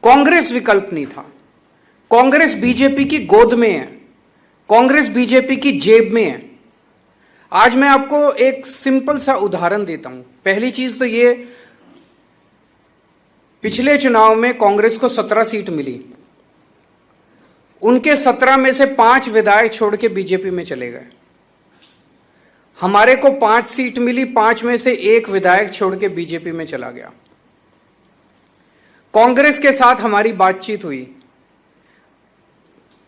कांग्रेस विकल्प नहीं था। कांग्रेस बीजेपी की गोद में है, कांग्रेस बीजेपी की जेब में है। आज मैं आपको एक सिंपल सा उदाहरण देता हूं। पहली चीज तो ये, पिछले चुनाव में कांग्रेस को 17 सीट मिली, उनके 17 में से 5 विधायक छोड़ के बीजेपी में चले गए। हमारे को 5 सीट मिली, 5 में से 1 विधायक छोड़ के बीजेपी में चला गया। कांग्रेस के साथ हमारी बातचीत हुई।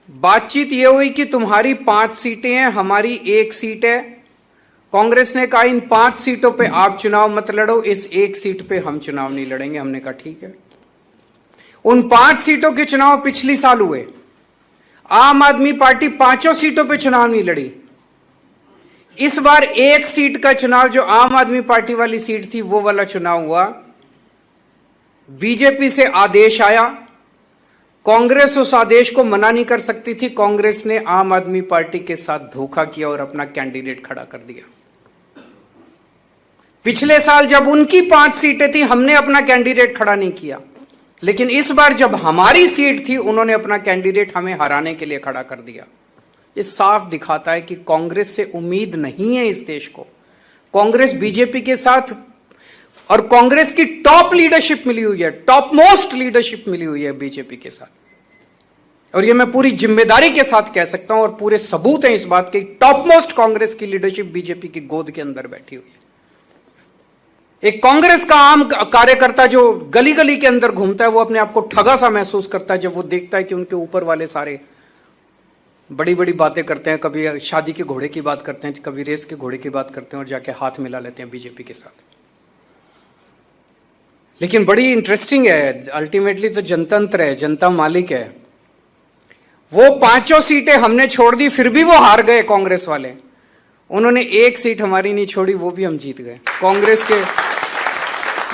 बातचीत यह हुई कि तुम्हारी 5 सीटें हैं, हमारी 1 सीट है। कांग्रेस ने कहा इन 5 सीटों पे आप चुनाव मत लड़ो, इस 1 सीट पे हम चुनाव नहीं लड़ेंगे। हमने कहा ठीक है। उन 5 सीटों के चुनाव पिछली साल हुए। आम आदमी पार्टी 5 सीटों पे चुनाव नहीं लड़ी। इस बार 1 सीट का चुनाव, जो आम आदमी पार्टी वाली सीट थी, वो वाला चुनाव हुआ। बीजेपी से आदेश आया, कांग्रेस उस आदेश को मना नहीं कर सकती थी। कांग्रेस ने आम आदमी पार्टी के साथ धोखा किया और अपना कैंडिडेट खड़ा कर दिया। पिछले साल जब उनकी 5 सीटें थी, हमने अपना कैंडिडेट खड़ा नहीं किया, लेकिन इस बार जब हमारी सीट थी, उन्होंने अपना कैंडिडेट हमें हराने के लिए खड़ा कर दिया। ये साफ दिखाता है कि कांग्रेस से उम्मीद नहीं है इस देश को। कांग्रेस बीजेपी के साथ, और कांग्रेस की टॉप लीडरशिप मिली हुई है, टॉप मोस्ट लीडरशिप मिली हुई है बीजेपी के साथ। और ये मैं पूरी जिम्मेदारी के साथ कह सकता हूं, और पूरे सबूत हैं इस बात के। टॉप मोस्ट कांग्रेस की लीडरशिप बीजेपी की गोद के अंदर बैठी हुई है। एक कांग्रेस का आम कार्यकर्ता जो गली गली के अंदर घूमता है, वो अपने आप को ठगा सा महसूस करता है जब वो देखता है कि उनके ऊपर वाले सारे बड़ी बड़ी बातें करते हैं। कभी शादी के घोड़े की बात करते हैं, कभी रेस के घोड़े की बात करते हैं, और जाके हाथ मिला लेते हैं बीजेपी के साथ। लेकिन बड़ी इंटरेस्टिंग है, अल्टीमेटली तो जनतंत्र है, जनता मालिक है। वो 5 सीटें हमने छोड़ दी, फिर भी वो हार गए कांग्रेस वाले। उन्होंने 1 सीट हमारी नहीं छोड़ी, वो भी हम जीत गए। कांग्रेस के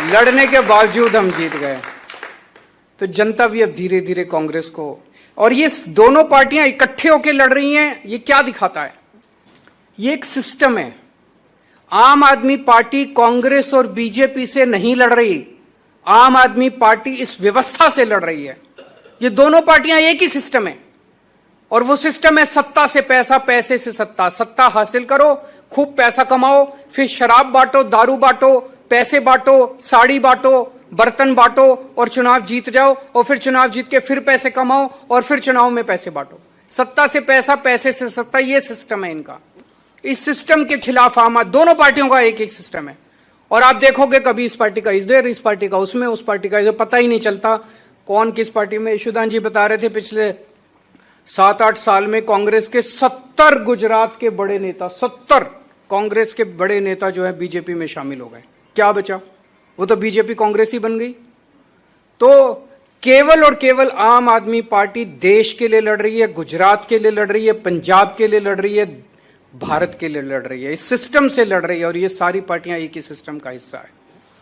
लड़ने के बावजूद हम जीत गए। तो जनता भी अब धीरे धीरे कांग्रेस को, और ये दोनों पार्टियां इकट्ठे होकर लड़ रही हैं, ये क्या दिखाता है? ये एक सिस्टम है। आम आदमी पार्टी कांग्रेस और बीजेपी से नहीं लड़ रही, आम आदमी पार्टी इस व्यवस्था से लड़ रही है। ये दोनों पार्टियां एक ही सिस्टम है, और वो सिस्टम है सत्ता से पैसा, पैसे से सत्ता। सत्ता हासिल करो, खूब पैसा कमाओ, फिर शराब बांटो, दारू बांटो, पैसे बांटो, साड़ी बांटो, बर्तन बांटो, और चुनाव जीत जाओ, और फिर चुनाव जीत के फिर पैसे कमाओ, और फिर चुनाव में पैसे बांटो। सत्ता से पैसा, पैसे से सत्ता, ये सिस्टम है इनका। इस सिस्टम के खिलाफ दोनों पार्टियों का एक एक सिस्टम है। और आप देखोगे कभी इस पार्टी का इधर, इस पार्टी का उसमें, उस पार्टी का इधर, पता ही नहीं चलता कौन किस पार्टी में। यशुदान जी बता रहे थे पिछले 7-8 साल में कांग्रेस के 70 गुजरात के बड़े नेता, 70 कांग्रेस के बड़े नेता जो है बीजेपी में शामिल हो गए। क्या बचा? वो तो बीजेपी कांग्रेस ही बन गई। तो केवल और केवल आम आदमी पार्टी देश के लिए लड़ रही है, गुजरात के लिए लड़ रही है, पंजाब के लिए लड़ रही है, भारत के लिए लड़ रही है। इस सिस्टम से लड़ रही है, और ये सारी पार्टियां एक ही सिस्टम का हिस्सा है।